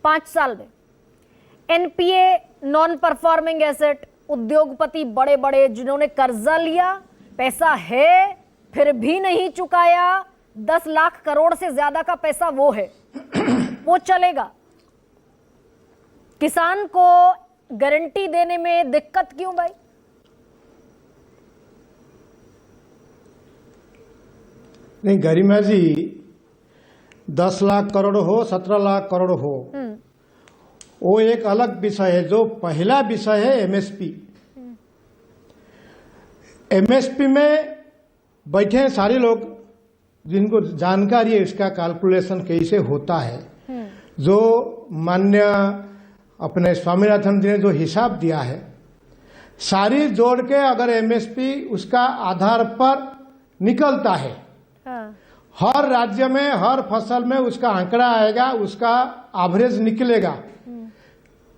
5 साल में। NPA, non performing asset, उद्योगपति बड़े बड़े जिन्होंने कर्जा लिया, पैसा है फिर भी नहीं चुकाया, 10 लाख करोड़ से ज्यादा का पैसा वो है, वो चलेगा। किसान को गारंटी देने में दिक्कत क्यों भाई? नहीं गरिमा जी, 10 लाख करोड़ हो 17 लाख करोड़ हो, वो एक अलग विषय है। जो पहला विषय है एमएसपी, एमएसपी में बैठे हैं सारे लोग जिनको जानकारी है इसका कैलकुलेशन कैसे होता है। जो मान्य अपने स्वामीनाथन जी ने जो हिसाब दिया है, सारी जोड़ के अगर एमएसपी उसका आधार पर निकलता है, हर राज्य में हर फसल में उसका आंकड़ा आएगा, उसका एवरेज निकलेगा।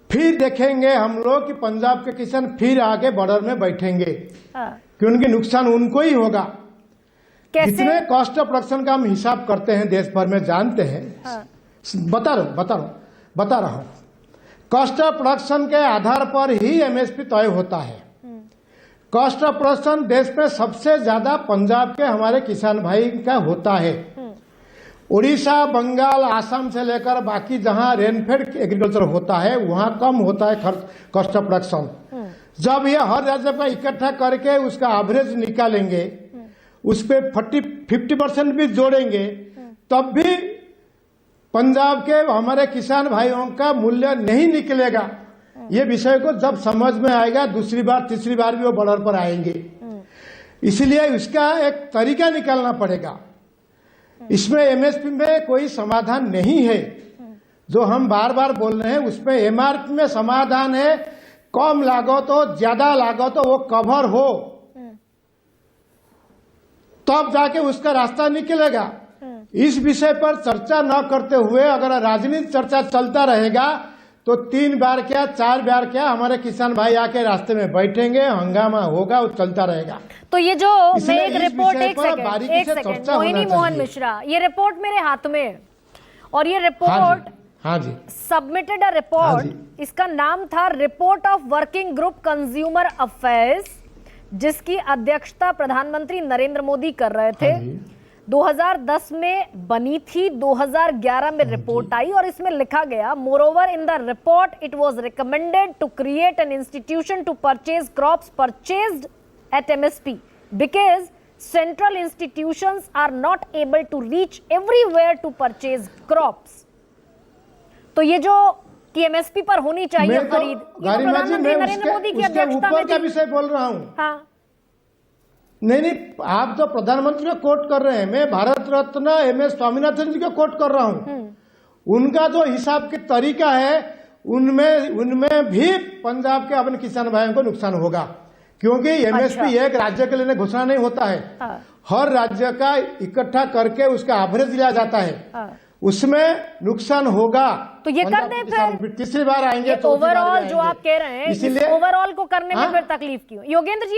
फिर देखेंगे हम लोग कि पंजाब के किसान फिर आगे बॉर्डर में बैठेंगे कि उनके नुकसान उनको ही होगा। जितने कॉस्ट ऑफ प्रोडक्शन का हम हिसाब करते हैं देश भर में जानते हैं। बता रहा हूं कॉस्ट ऑफ प्रोडक्शन के आधार पर ही एमएसपी तय होता है। कॉस्ट ऑफ प्रोडक्शन देश में सबसे ज्यादा पंजाब के हमारे किसान भाई का होता है। उड़ीसा, बंगाल, आसाम से लेकर बाकी जहां रेनफेड एग्रीकल्चर होता है वहां कम होता है कॉस्ट ऑफ प्रोडक्शन। जब ये हर राज्य का इकट्ठा करके उसका एवरेज निकालेंगे, उस पर 50% भी जोड़ेंगे, तब भी पंजाब के हमारे किसान भाइयों का मूल्य नहीं निकलेगा। ये विषय को जब समझ में आएगा, दूसरी बार तीसरी बार भी वो बॉर्डर पर आएंगे। इसलिए इसका एक तरीका निकालना पड़ेगा। इसमें एमएसपी में कोई समाधान नहीं है। जो हम बार बार बोल रहे हैं उसमें एमआरपी में समाधान है। कम लागत हो ज्यादा लागत हो वो कवर हो, तब जाके उसका रास्ता निकलेगा। इस विषय पर चर्चा न करते हुए अगर राजनीतिक चर्चा चलता रहेगा तो 3 बार क्या 4 बार क्या हमारे किसान भाई आके रास्ते में बैठेंगे, हंगामा होगा, वो चलता रहेगा। तो ये जो मैं एक रिपोर्ट, एक सेकंड मोहिनी मोहन मिश्रा, ये रिपोर्ट मेरे हाथ में है और ये रिपोर्ट हाँ जी सबमिटेड अ रिपोर्ट, इसका नाम था report of working group consumer affairs, जिसकी अध्यक्षता प्रधानमंत्री नरेंद्र मोदी कर रहे थे। 2010 में बनी थी, 2011 में रिपोर्ट आई और इसमें लिखा गया, moreover in the report it was recommended to create an institution to purchase crops purchased at MSP because central institutions are not able to reach everywhere to purchase crops. तो ये जो कि एमएसपी पर होनी चाहिए खरीद, प्रधानमंत्री नरेंद्र मोदी की अध्यक्षता में का विषय बोल रहा हूं। हाँ नहीं, आप तो प्रधानमंत्री को कोट कर रहे हैं, मैं भारत रत्न एमएस स्वामीनाथन जी को कोट कर रहा हूं। उनका जो हिसाब के तरीका है उनमें भी पंजाब के अपने किसान भाइयों को नुकसान होगा, क्योंकि एमएसपी एक राज्य के लिए घोषणा नहीं होता है। हर राज्य का इकट्ठा करके उसका एवरेज लिया जाता है, उसमें नुकसान होगा। तो ये कर दें फिर तीसरी बार आएंगे तो ओवरऑल जो आप कह रहे हैं, इसलिए ओवरऑल को करने में फिर तकलीफ क्यों? योगेंद्र जी